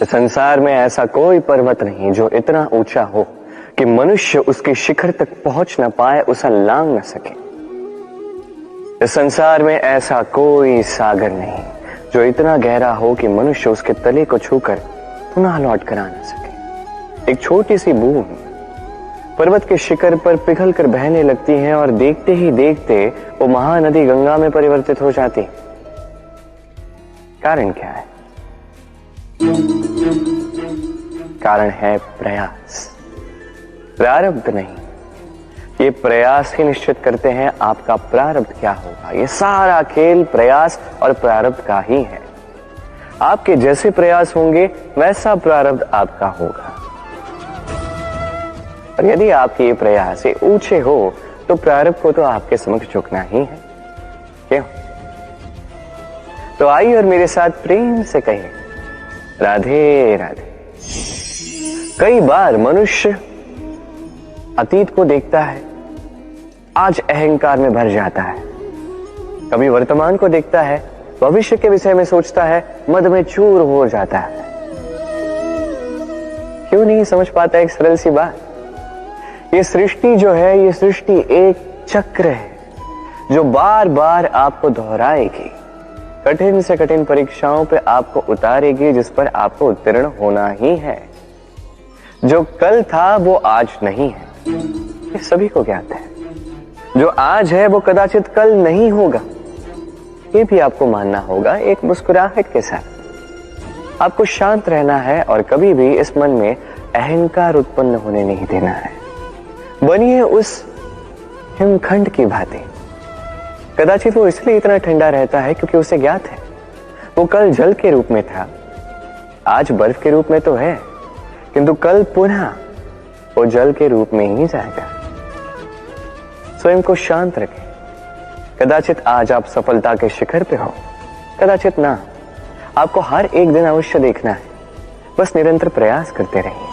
संसार में ऐसा कोई पर्वत नहीं जो इतना ऊंचा हो कि मनुष्य उसके शिखर तक पहुंच न पाए, उसे लांघ न सके। इस संसार में ऐसा कोई सागर नहीं जो इतना गहरा हो कि मनुष्य उसके तले को छूकर पुनः लौट कर आ न सके। एक छोटी सी बूंद पर्वत के शिखर पर पिघल कर बहने लगती है और देखते ही देखते वो महानदी गंगा में परिवर्तित हो जाती। कारण क्या है? कारण है प्रयास, प्रारब्ध नहीं। ये प्रयास ही निश्चित करते हैं आपका प्रारब्ध क्या होगा। ये सारा खेल प्रयास और प्रारब्ध का ही है। आपके जैसे प्रयास होंगे वैसा प्रारब्ध आपका होगा। और यदि आपके ये प्रयास ऊंचे हो तो प्रारब्ध को तो आपके समक्ष झुकना ही है। क्यों? तो आइए और मेरे साथ प्रेम से कहिए, राधे राधे। कई बार मनुष्य अतीत को देखता है, आज अहंकार में भर जाता है। कभी वर्तमान को देखता है, भविष्य के विषय में सोचता है, मद में चूर हो जाता है। क्यों नहीं समझ पाता एक सरल सी बात? ये सृष्टि जो है, ये सृष्टि एक चक्र है जो बार बार आपको दोहराएगी, कठिन से कठिन परीक्षाओं पे आपको उतारेगी, जिस पर आपको उत्तीर्ण होना ही है। जो कल था वो आज नहीं है, ये सभी को ज्ञात है। जो आज है वो कदाचित कल नहीं होगा, ये भी आपको मानना होगा। एक मुस्कुराहट के साथ आपको शांत रहना है और कभी भी इस मन में अहंकार उत्पन्न होने नहीं देना है। बनिए उस हिमखंड की भांति। कदाचित वो इसलिए इतना ठंडा रहता है क्योंकि उसे ज्ञात है वो कल जल के रूप में था, आज बर्फ के रूप में तो है, किंतु कल पुनः वो जल के रूप में ही जाएगा। स्वयं को शांत रखें। कदाचित आज आप सफलता के शिखर पे हो, कदाचित ना। आपको हर एक दिन अवश्य देखना है। बस निरंतर प्रयास करते रहिए,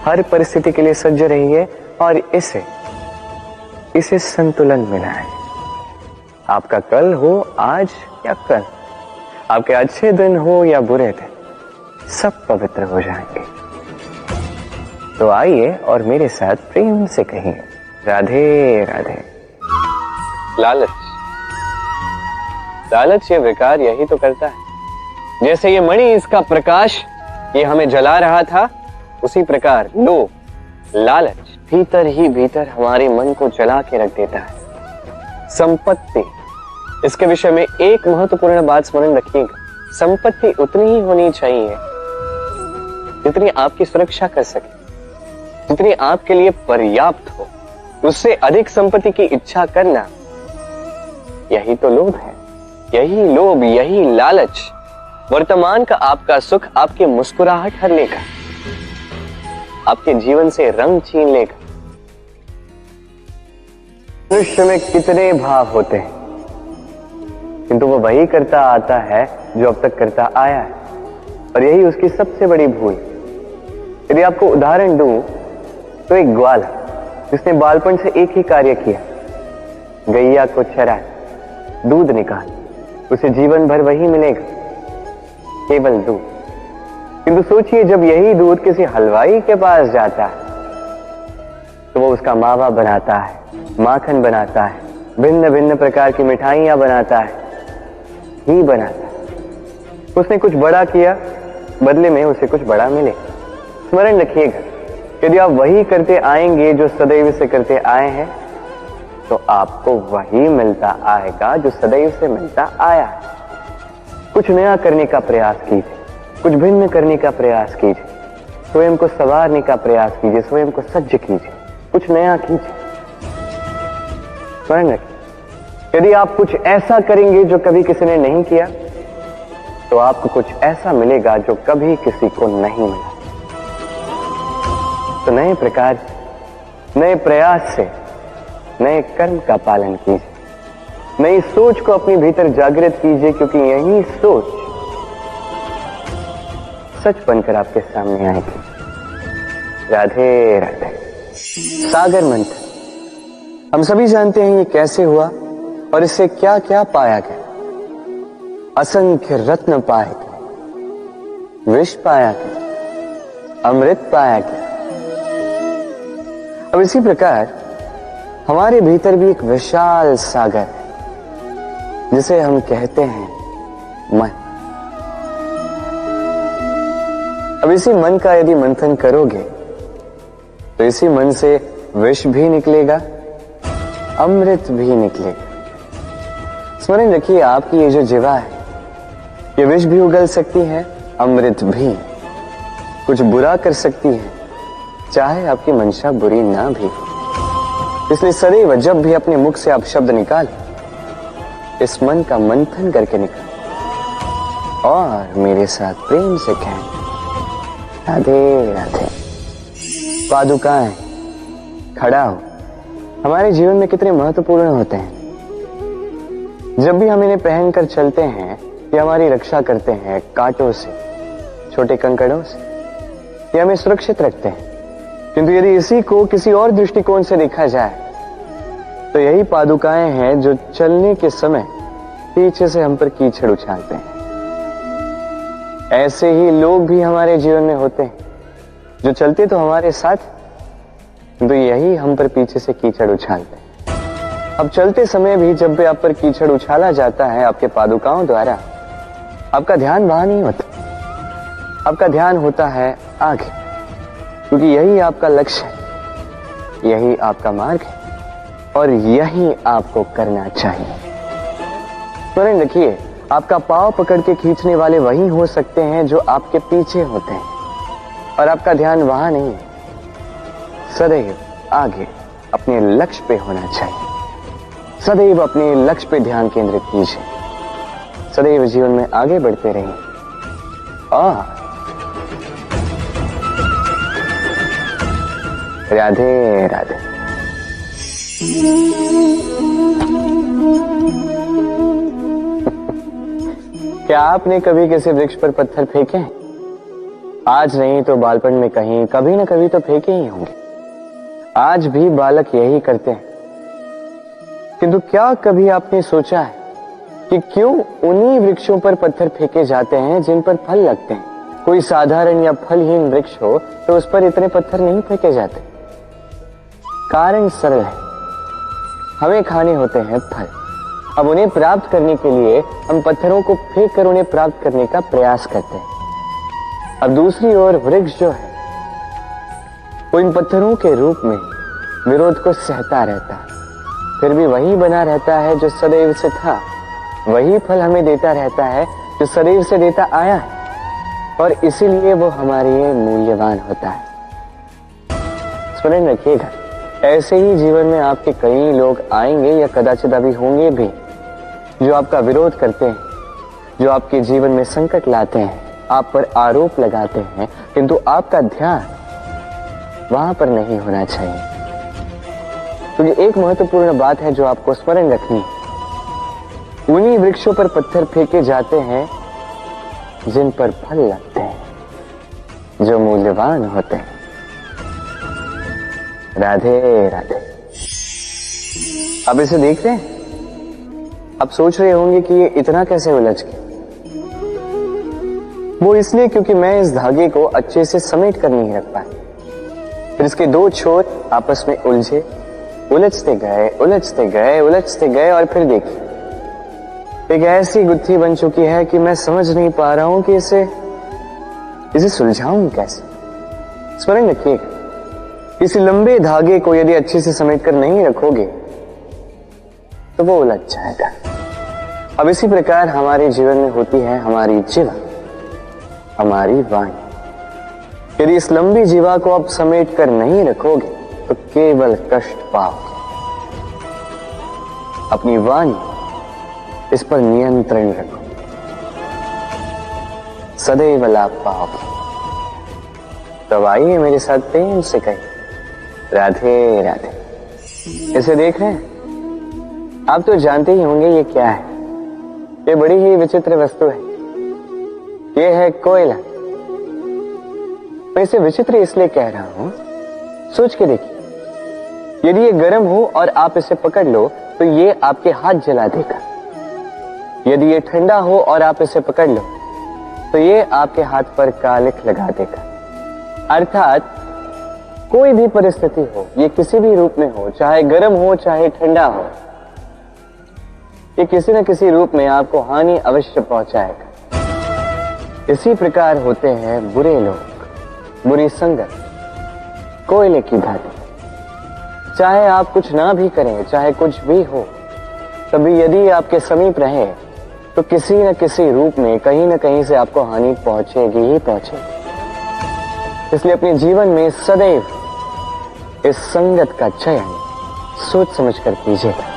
हर परिस्थिति के लिए सज्ज रहिए और इसे संतुलन मिला है। आपका कल हो आज या कल, आपके अच्छे दिन हो या बुरे दिन, सब पवित्र हो जाएंगे। तो आइए और मेरे साथ प्रेम से कहिए, राधे राधे। लालच, लालच ये विकार यही तो करता है। जैसे ये मणि, इसका प्रकाश ये हमें जला रहा था, उसी प्रकार लोभ, लालच भीतर ही भीतर हमारे मन को जला के रख देता है। संपत्ति, इसके विषय में एक महत्वपूर्ण बात स्मरण रखिएगा। संपत्ति उतनी ही होनी चाहिए जितनी आपकी सुरक्षा कर सके, जितनी आपके लिए पर्याप्त हो। उससे अधिक संपत्ति की इच्छा करना, यही तो लोभ है। यही लोभ, यही लालच वर्तमान का आपका सुख, आपकी मुस्कुराहट हर लेगा, आपके जीवन से रंग छीन लेगा। मनुष्य में कितने भाव होते हैं, किंतु वो वही करता आता है जो अब तक करता आया है, और यही उसकी सबसे बड़ी भूल। यदि आपको उदाहरण दूं तो एक ग्वाल जिसने बालपन से एक ही कार्य किया, गैया को चराए, दूध निकाल, उसे जीवन भर वही मिलेगा, केवल दूध। किंतु सोचिए, जब यही दूध किसी हलवाई के पास जाता है तो वो उसका मावा बनाता है, माखन बनाता है, भिन्न भिन्न प्रकार की मिठाइयां बनाता है, ही बनाता है। उसने कुछ बड़ा किया, बदले में उसे कुछ बड़ा मिले। स्मरण रखिएगा, यदि आप वही करते आएंगे जो सदैव से करते आए हैं, तो आपको वही मिलता आएगा जो सदैव से मिलता आया है। कुछ नया करने का प्रयास कीजिए, कुछ भिन्न करने का प्रयास कीजिए, स्वयं को संवारने का प्रयास कीजिए, स्वयं को सज्ज कीजिए, कुछ नया कीजिए। स्मरण रखिए, यदि आप कुछ ऐसा करेंगे जो कभी किसी ने नहीं किया, तो आपको कुछ ऐसा मिलेगा जो कभी किसी को नहीं मिला। तो नए प्रकार, नए प्रयास से नए कर्म का पालन कीजिए, नई सोच को अपने भीतर जागृत कीजिए, क्योंकि यही सोच सच बनकर आपके सामने आएगी। राधे राधे। सागर मंथन, हम सभी जानते हैं ये कैसे हुआ और इससे क्या क्या पाया गया। असंख्य रत्न पाए गए, विष पाया गया, अमृत पाया गया। अब इसी प्रकार हमारे भीतर भी एक विशाल सागर है जिसे हम कहते हैं मन। अब इसी मन का यदि मंथन करोगे तो इसी मन से विष भी निकलेगा, अमृत भी निकलेगा। स्मरण रखिए, आपकी ये जो जीवा है ये विष भी उगल सकती है, अमृत भी। कुछ बुरा कर सकती है, चाहे आपकी मंशा बुरी ना भी हो। इसलिए सदैव जब भी अपने मुख से आप शब्द निकालें, इस मन का मंथन करके निकालें और मेरे साथ प्रेम से कहें, राधे राधे। पादुकाएं, खड़ा हो, हमारे जीवन में कितने महत्वपूर्ण होते हैं। जब भी हम इन्हें पहनकर चलते हैं, ये हमारी रक्षा करते हैं कांटों से, छोटे कंकड़ों से, ये हमें सुरक्षित रखते हैं। किंतु यदि इसी को किसी और दृष्टिकोण से देखा जाए तो यही पादुकाएं हैं जो चलने के समय पीछे से हम पर कीचड़ उछालते हैं। ऐसे ही लोग भी हमारे जीवन में होते हैं जो चलते तो हमारे साथ, तो यही हम पर पीछे से कीचड़ उछालते हैं। अब चलते समय भी जब भी आप पर कीचड़ उछाला जाता है आपके पादुकाओं द्वारा, आपका ध्यान वहां नहीं होता, आपका ध्यान होता है आगे, क्योंकि यही आपका लक्ष्य है, यही आपका मार्ग है और यही आपको करना चाहिए। स्मरण रखिए, आपका पांव पकड़ के खींचने वाले वही हो सकते हैं जो आपके पीछे होते हैं और आपका ध्यान वहां नहीं है। सदैव आगे अपने लक्ष्य पे होना चाहिए। सदैव अपने लक्ष्य पे ध्यान केंद्रित कीजिए। सदैव जीवन में आगे बढ़ते रहिए और राधे राधे। क्या आपने कभी किसी वृक्ष पर पत्थर फेंके हैं? आज नहीं तो बालपन में कहीं कभी ना कभी तो फेंके ही होंगे। आज भी बालक यही करते हैं। किंतु क्या कभी आपने सोचा है कि क्यों उन्हीं वृक्षों पर पत्थर फेंके जाते हैं जिन पर फल लगते हैं? कोई साधारण या फलहीन वृक्ष हो तो उस पर इतने पत्थर नहीं फेंके जाते। कारण सरल है, हमें खाने होते हैं फल। अब उन्हें प्राप्त करने के लिए हम पत्थरों को फेंक कर उन्हें प्राप्त करने का प्रयास करते हैं। अब दूसरी ओर वृक्ष जो है वो इन पत्थरों के रूप में विरोध को सहता रहता है, फिर भी वही बना रहता है जो सदैव से था, वही फल हमें देता रहता है जो सदैव से देता आया है और इसीलिए वो हमारे लिए मूल्यवान होता है। स्मरण रखिएगा, ऐसे ही जीवन में आपके कई लोग आएंगे या कदाचित अभी होंगे भी जो आपका विरोध करते हैं, जो आपके जीवन में संकट लाते हैं, आप पर आरोप लगाते हैं, किंतु आपका ध्यान वहां पर नहीं होना चाहिए। तो ये एक महत्वपूर्ण बात है जो आपको स्मरण रखनी है। उन्हीं वृक्षों पर पत्थर फेंके जाते हैं जिन पर फल लगते हैं, जो मूल्यवान होते हैं। राधे राधे। अब इसे देख रहे हैं? अब सोच रहे होंगे कि ये इतना कैसे उलझ गया। वो इसलिए क्योंकि मैं इस धागे को अच्छे से समेट कर नहीं रख पाया। फिर इसके दो छोर आपस में उलझे, उलझते गए उलझते गए उलझते गए और फिर देखिए एक ऐसी गुत्थी बन चुकी है कि मैं समझ नहीं पा रहा हूं कि इसे सुलझाऊं कैसे। स्मरण रखिएगा, इस लंबे धागे को यदि अच्छे से समेट कर नहीं रखोगे तो वो उलझ जाएगा। अब इसी प्रकार हमारे जीवन में होती है हमारी जीवा, हमारी वाणी। यदि इस लंबी जीवा को आप समेट कर नहीं रखोगे तो केवल कष्ट पाओगे। अपनी वाणी, इस पर नियंत्रण रखो, सदैव लाभ पाओगे। तो आइए मेरे साथ प्रेम से कहिए, राधे राधे। इसे देख रहे हैं? आप तो जानते ही होंगे ये क्या है। ये बड़ी ही विचित्र वस्तु है। ये है कोयला। मैं इसे विचित्र इसलिए कह रहा हूं, सोच के देखिए, यदि ये गर्म हो और आप इसे पकड़ लो तो ये आपके हाथ जला देगा। यदि ये ठंडा हो और आप इसे पकड़ लो तो ये आपके हाथ पर कालिख लगा देगा। अर्थात कोई भी परिस्थिति हो, ये किसी भी रूप में हो, चाहे गर्म हो चाहे ठंडा हो, ये किसी न किसी रूप में आपको हानि अवश्य पहुंचाएगा। इसी प्रकार होते हैं बुरे लोग, बुरी संगत, कोयले की भांति। चाहे आप कुछ ना भी करें, चाहे कुछ भी हो, तभी यदि आपके समीप रहे तो किसी न किसी रूप में कहीं न कहीं से आपको हानि पहुंचेगी ही पहुंचेगी। इसलिए अपने जीवन में सदैव इस संगत का चयन सोच समझ कर कीजिएगा।